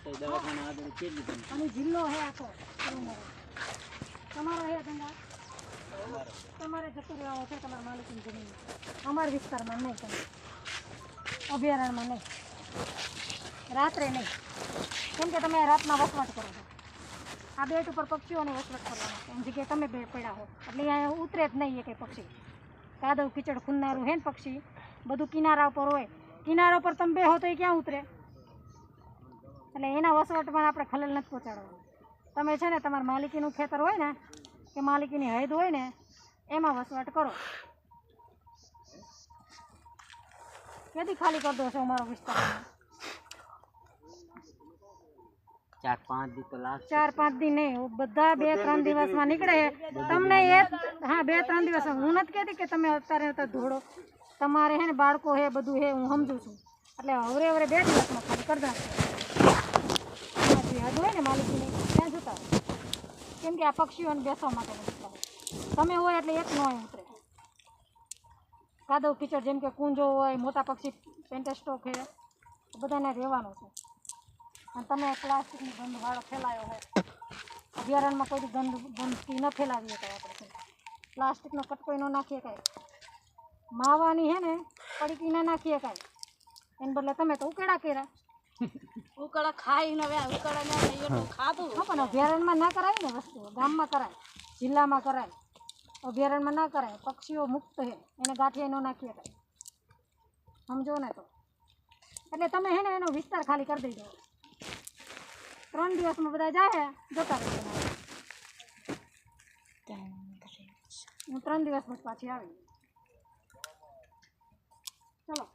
તો દવાખાના આગળ કેટલી બની અને જિલ્લો હે આખો તમારો હે ધંધા તમારે જતું રહેવાનું છે તમારા માલિકની જમીન અમારા વિસ્તારમાં નહીં તમે અભયારણ્યમાં નહીં રાત્રે નહીં કેમ કે તમે રાતના વસવાટ કરો છો આ બેટ ઉપર પક્ષીઓને વસવાટ કરવાનો છે એમ જગ્યાએ તમે બે પડ્યા હો એટલે અહીંયા ઉતરે જ નહીં એ કંઈ પક્ષી કાદવ કીચડ ખૂંદનારું હે ને પક્ષી બધું કિનારા ઉપર હોય કિનારા પર તમે બેહો તો એ ક્યાં ઉતરે એટલે એના વસવાટમાં આપણે ખલેલ નથી પહોંચાડવાનું તમે છે ને તમારા માલિકીનું ખેતર હોય ને કે માલિકીની હદ હોય ને એમાં વસવાટ કરો ક્યાંથી ખાલી કરી દો છો અમારો વિસ્તાર 4-5 દી તો લાગશે 4-5 દી નહીં બધા 2-3 દિવસમાં નીકળે તમને હા 2-3 દિવસ હું નથી કહેતી કે તમે અત્યારે ધોડો તમારે હે ને બાળકો હે બધું હે હું સમજુ છું એટલે હવે 2 દિવસમાં ખાલી કરી નાખશે હદ હોય ને માલિકીની ત્યાં જતા કેમ કે આ પક્ષીઓને બેસવા માટે વિસ્તાર તમે હોય એટલે એક ન હોય ઉતરે કાદવ કીચડ જેમ કે કુંજો હોય મોટા પક્ષી પેન્ટેસ્ટોક છે બધાને રહેવાનું છે અને તમે પ્લાસ્ટિકની ગંધ વાળો ફેલાયો હોય અભયારણ્યમાં કોઈ ગંદકી ન ફેલાવીએ કાંઈ આપણે પ્લાસ્ટિકનો કટકો ન નાખીએ કાંઈ માવાની હે ને પડીકી ના નાખીએ કાંઈ એને બદલે તમે તો ઉકેડા કર્યા ઉકળા ખાઈને હવે ઉકળા એટલું ખાધું હા પણ અભયારણ્યમાં ના કરાય ને વસ્તુ ગામમાં કરાય જિલ્લામાં કરાય અભયારણ્યમાં ના કરાય પક્ષીઓ મુક્ત છે એને ગાંઠિયા ન નાખીએ કાંઈ સમજો ને તો એટલે તમે હે ને એનો વિસ્તાર ખાલી કરી દેજો 3 દિવસમાં બધા જાય જતા રહેજો હું 3 દિવસ પછી પાછી આવી ચલો